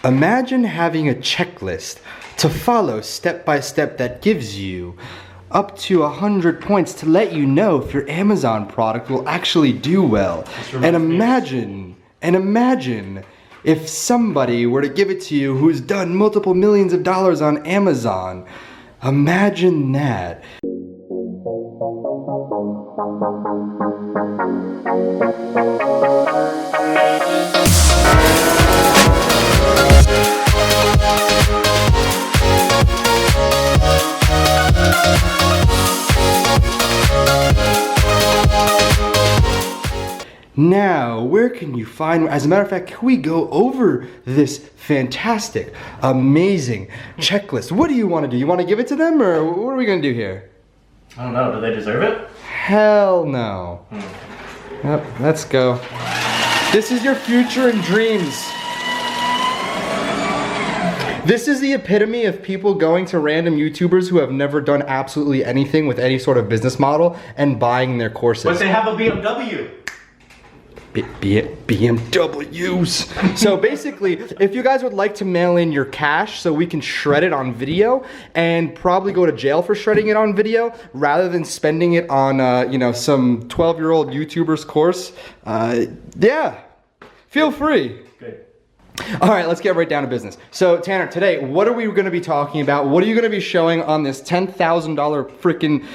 Imagine having a checklist to follow step by step that gives you up to 100 points to let you know if your Amazon product will actually do well. And imagine if somebody were to give it to you who's done multiple millions of dollars on Amazon. Imagine that. Now, where can you find, as a matter of fact, can we go over this fantastic, amazing checklist? What do you want to do? You want to give it to them, or what are we going to do here? I don't know, do they deserve it? Hell no. Yep, let's go. This is your future and dreams. This is the epitome of people going to random YouTubers who have never done absolutely anything with any sort of business model and buying their courses. But they have a BMW. BMWs. So basically, if you guys would like to mail in your cash so we can shred it on video and probably go to jail for shredding it on video rather than spending it on, some 12-year-old YouTuber's course, yeah, feel free. Good. All right, let's get right down to business. So Tanner, today, what are we going to be talking about? What are you going to be showing on this $10,000 freaking...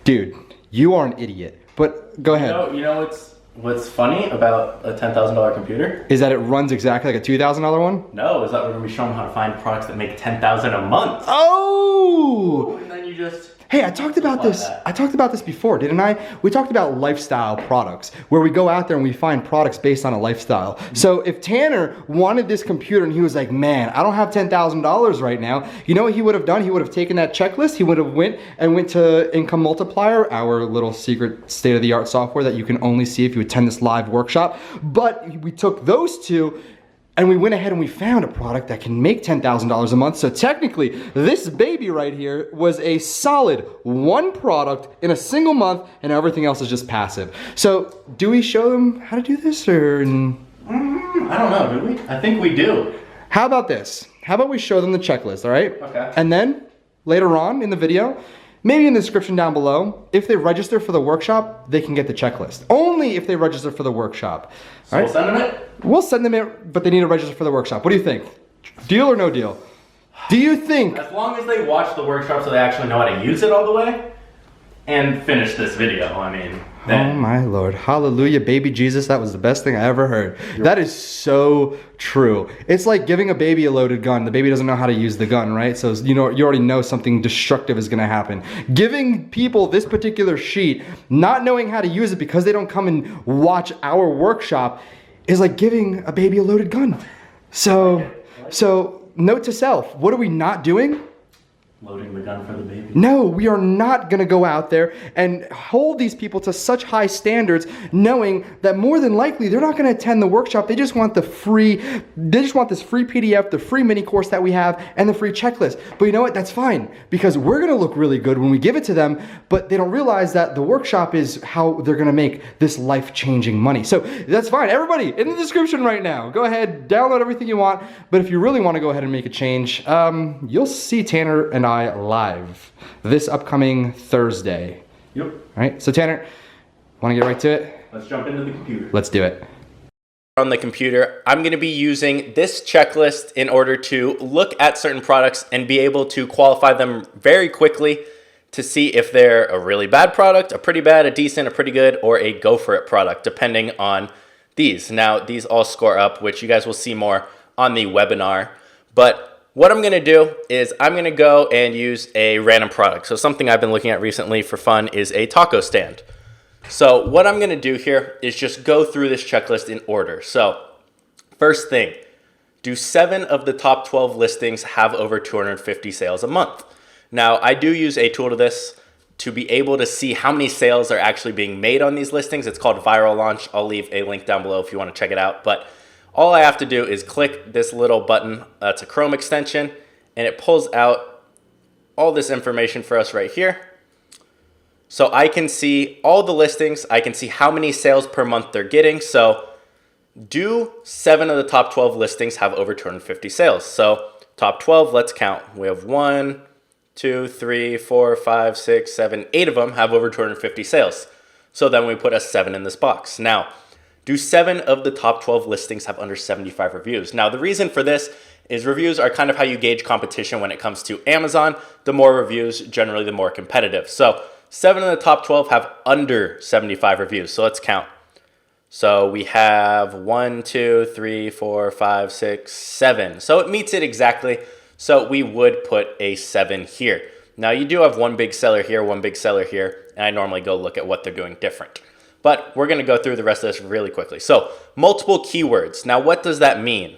Dude, you are an idiot, but go ahead. You know what's funny about a $10,000 computer? Is that it runs exactly like a $2,000 one? No, is that we're going to be showing them how to find products that make $10,000 a month. Oh! And then you just... Hey, I talked about this. I talked about this before, didn't I? We talked about lifestyle products, where we go out there and we find products based on a lifestyle. So if Tanner wanted this computer and he was like, man, I don't have $10,000 right now, you know what he would have done? He would have taken that checklist, he would have went to Income Multiplier, our little secret state-of-the-art software that you can only see if you attend this live workshop. But we took those two and we went ahead and we found a product that can make $10,000 a month. So technically, this baby right here was a solid one product in a single month, and everything else is just passive. So do we show them how to do this, or? I don't know, do we? I think we do. How about this? How about we show them the checklist, all right? Okay. And then later on in the video, maybe in the description down below, if they register for the workshop, they can get the checklist. Only if they register for the workshop. So we'll send them it? We'll send them it, but they need to register for the workshop. What do you think? Deal or no deal? Do you think? As long as they watch the workshop so they actually know how to use it all the way and finish this video, I mean. Then. Oh my Lord, hallelujah, baby Jesus, that was the best thing I ever heard. That is so true. It's like giving a baby a loaded gun. The baby doesn't know how to use the gun, right? So you already know something destructive is gonna happen. Giving people this particular sheet, not knowing how to use it because they don't come and watch our workshop, is like giving a baby a loaded gun. So note to self, what are we not doing? Loading the gun for the baby. No, we are not gonna go out there and hold these people to such high standards, knowing that more than likely they're not gonna attend the workshop. They just want this free PDF, the free mini course that we have, and the free checklist. But you know what? That's fine, because we're gonna look really good when we give it to them, but they don't realize that the workshop is how they're gonna make this life-changing money. So that's fine. Everybody, in the description right now, go ahead, download everything you want, but if you really wanna go ahead and make a change, you'll see Tanner and I live this upcoming Thursday. Yep. All right, so Tanner, want to get right to it? Let's jump into the computer. Let's do it. On the computer, I'm going to be using this checklist in order to look at certain products and be able to qualify them very quickly to see if they're a really bad product, a pretty bad, a decent, a pretty good, or a go for it product, depending on these. Now, these all score up, which you guys will see more on the webinar, but what I'm gonna do is I'm gonna go and use a random product. So something I've been looking at recently for fun is a taco stand. So what I'm gonna do here is just go through this checklist in order. So first thing, do 7 of the top 12 listings have over 250 sales a month? Now I do use a tool to this to be able to see how many sales are actually being made on these listings. It's called Viral Launch. I'll leave a link down below if you wanna check it out. But all I have to do is click this little button. It's a Chrome extension, and it pulls out all this information for us right here. So I can see all the listings. I can see how many sales per month they're getting. So do 7 of the top 12 listings have over 250 sales? So top 12, let's count. We have 1, 2, 3, 4, 5, 6, 7, 8 of them have over 250 sales. So then we put a 7 in this box. Now, do 7 of the top 12 listings have under 75 reviews? Now, the reason for this is reviews are kind of how you gauge competition when it comes to Amazon. The more reviews, generally the more competitive. So 7 of the top 12 have under 75 reviews. So let's count. So we have 1, 2, 3, 4, 5, 6, 7. So it meets it exactly. So we would put a 7 here. Now you do have one big seller here, one big seller here, and I normally go look at what they're doing different. But we're gonna go through the rest of this really quickly. So multiple keywords. Now what does that mean?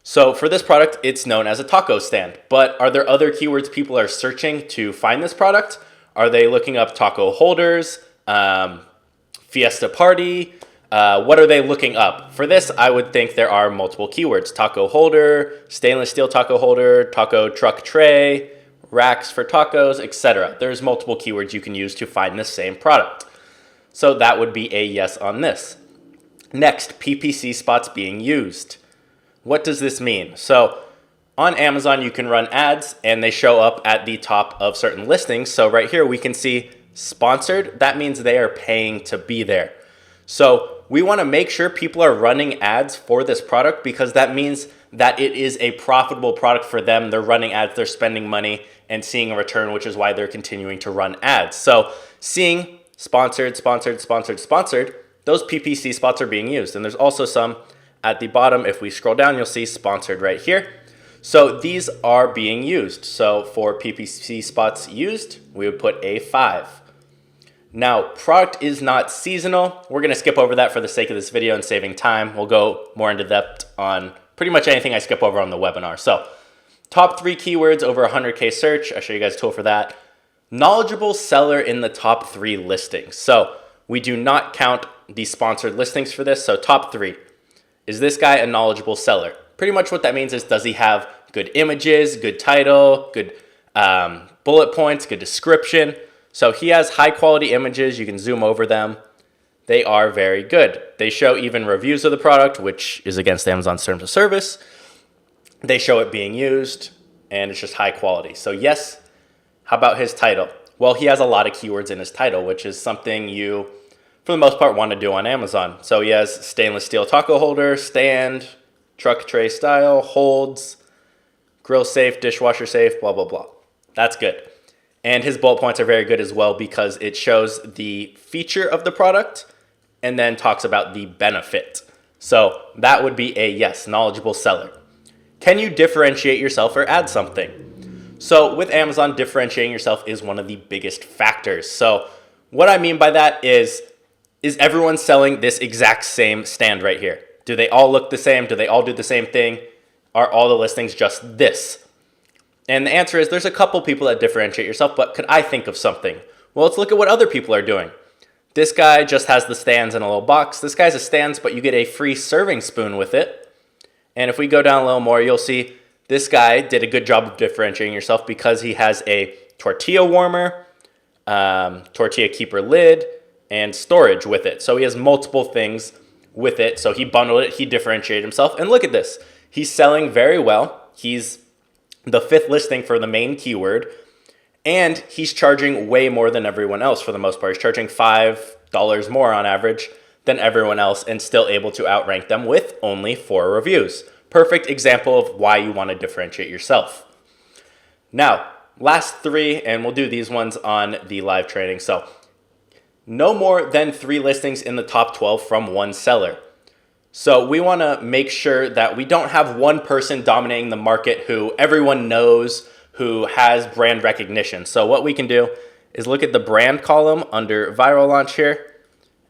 So for this product, it's known as a taco stand. But are there other keywords people are searching to find this product? Are they looking up taco holders, fiesta party? What are they looking up? For this, I would think there are multiple keywords. Taco holder, stainless steel taco holder, taco truck tray, racks for tacos, etc. There's multiple keywords you can use to find the same product. So that would be a yes on this. Next, PPC spots being used. What does this mean? So on Amazon, you can run ads and they show up at the top of certain listings. So right here, we can see sponsored. That means they are paying to be there. So we want to make sure people are running ads for this product because that means that it is a profitable product for them. They're running ads, they're spending money and seeing a return, which is why they're continuing to run ads. So seeing sponsored, sponsored, sponsored, sponsored, those PPC spots are being used. And there's also some at the bottom. If we scroll down, you'll see sponsored right here. So these are being used. So for PPC spots used, we would put a 5. Now, product is not seasonal. We're going to skip over that for the sake of this video and saving time. We'll go more into depth on pretty much anything I skip over on the webinar. So top 3 keywords over 100K search. I'll show you guys a tool for that. Knowledgeable seller in the top 3 listings. So we do not count the sponsored listings for this. So top 3. Is this guy a knowledgeable seller? Pretty much what that means is, does he have good images, good title, good bullet points, good description? So he has high quality images. You can zoom over them. They are very good. They show even reviews of the product, which is against Amazon's terms of service. They show it being used and it's just high quality. So yes. How about his title? Well, he has a lot of keywords in his title, which is something you, for the most part, want to do on Amazon. So he has stainless steel taco holder, stand, truck tray style, holds, grill safe, dishwasher safe, blah, blah, blah. That's good. And his bullet points are very good as well because it shows the feature of the product and then talks about the benefit. So that would be a yes, knowledgeable seller. Can you differentiate yourself or add something? So with Amazon, differentiating yourself is one of the biggest factors. So what I mean by that is everyone selling this exact same stand right here? Do they all look the same? Do they all do the same thing? Are all the listings just this? And the answer is there's a couple people that differentiate yourself, but could I think of something? Well, let's look at what other people are doing. This guy just has the stands in a little box. This guy's a stands, but you get a free serving spoon with it. And if we go down a little more, you'll see this guy did a good job of differentiating yourself because he has a tortilla warmer, tortilla keeper lid, and storage with it. So he has multiple things with it. So he bundled it, he differentiated himself. And look at this. He's selling very well. He's the 5th listing for the main keyword. And he's charging way more than everyone else for the most part. He's charging $5 more on average than everyone else and still able to outrank them with only 4 reviews. Perfect example of why you want to differentiate yourself. Now, last 3, and we'll do these ones on the live training. So no more than 3 listings in the top 12 from one seller. So we want to make sure that we don't have one person dominating the market who everyone knows, who has brand recognition. So what we can do is look at the brand column under viral launch here,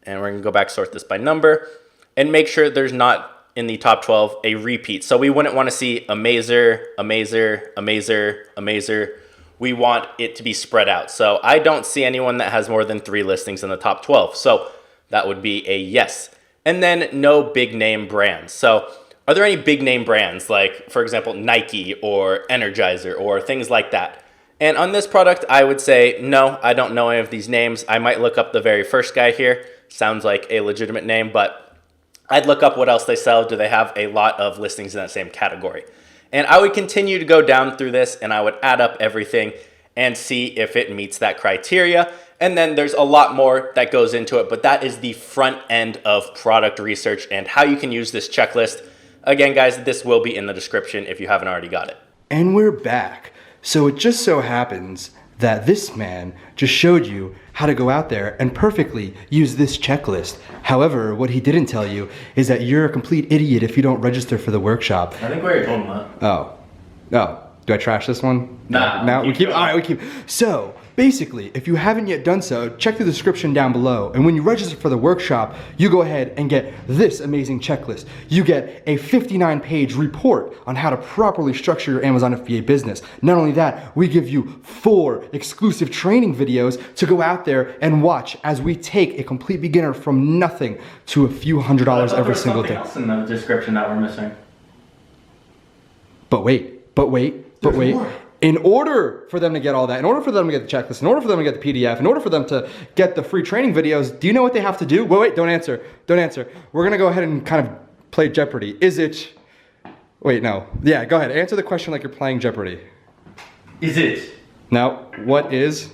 and we're going to go back, sort this by number, and make sure there's not in the top 12 a repeat. So we wouldn't want to see Amazer, Amazer, Amazer, Amazer. We want it to be spread out. So I don't see anyone that has more than 3 listings in the top 12. So that would be a yes. And then no big name brands. So are there any big name brands like, for example, Nike or Energizer or things like that? And on this product, I would say, no, I don't know any of these names. I might look up the very first guy here. Sounds like a legitimate name, but I'd look up what else they sell. Do they have a lot of listings in that same category? And I would continue to go down through this, and I would add up everything and see if it meets that criteria. And then there's a lot more that goes into it, but that is the front end of product research and how you can use this checklist. Again, guys, this will be in the description if you haven't already got it. And we're back. So it just so happens that this man just showed you how to go out there and perfectly use this checklist. However, what he didn't tell you is that you're a complete idiot if you don't register for the workshop. I think we already told him that. Oh. Do I trash this one? Nah. Now we keep. All right, we keep. So basically, if you haven't yet done so, check the description down below. And when you register for the workshop, you go ahead and get this amazing checklist. You get a 59-page report on how to properly structure your Amazon FBA business. Not only that, we give you 4 exclusive training videos to go out there and watch as we take a complete beginner from nothing to a few $100s every single day. Else in the description that we're missing. But wait. More. In order for them to get all that, in order for them to get the checklist, in order for them to get the PDF, in order for them to get the free training videos, do you know what they have to do? Wait, don't answer. We're gonna go ahead and kind of play Jeopardy. Wait, no. Yeah, go ahead. Answer the question like you're playing Jeopardy. Is it? Now, what is?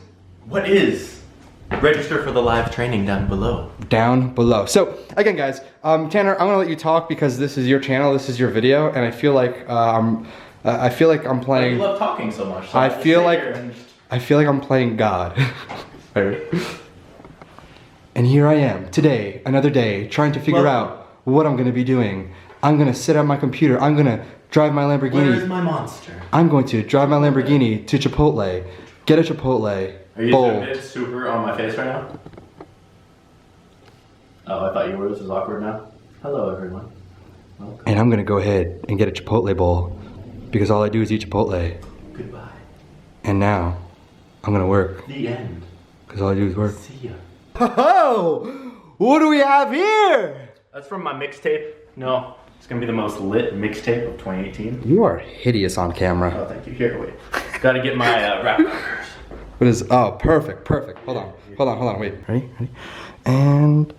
Register for the live training down below. Down below. So, again, guys, Tanner, I'm gonna let you talk because this is your channel, this is your video, and I feel like I'm playing. You love talking so much. So I feel like I'm playing God. And here I am today, another day, trying to figure out what I'm gonna be doing. I'm gonna sit at my computer. I'm gonna drive my Lamborghini. Where is my monster? I'm going to drive my Lamborghini to Chipotle, get a Chipotle Are you bowl. zoomed in super on my face right now? Oh, I thought you were. This is awkward now. Hello, everyone. Welcome. And I'm gonna go ahead and get a Chipotle bowl because all I do is eat Chipotle. Goodbye. And now I'm gonna work The end. because all I do is work. See ya. Oh, what do we have here? That's from my mixtape. No, it's gonna be the most lit mixtape of 2018. You are hideous on camera. Oh, thank you. Here, wait. Gotta get my rap numbers. What is? Oh, perfect. Hold on. Wait. Ready? And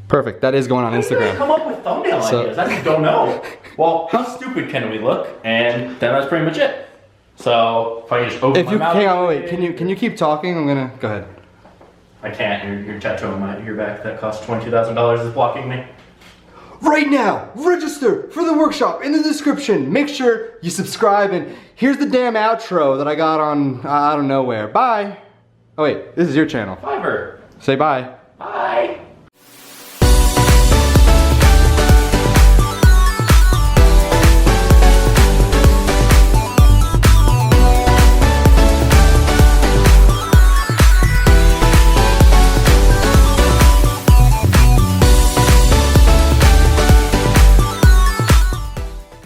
perfect. That is going on How do you guys Instagram. come up with thumbnail ideas? I just don't know. Well, how stupid can we look? And then that's pretty much it. So if I just open If my you mouth, hang on, wait. Can you keep talking? I'm gonna go ahead. I can't. Your tattoo on my ear back that cost $22,000 is blocking me. Right now, register for the workshop in the description. Make sure you subscribe, and here's the damn outro that I got on I don't know where. Bye. Oh wait, this is your channel. Fiverr. Say bye.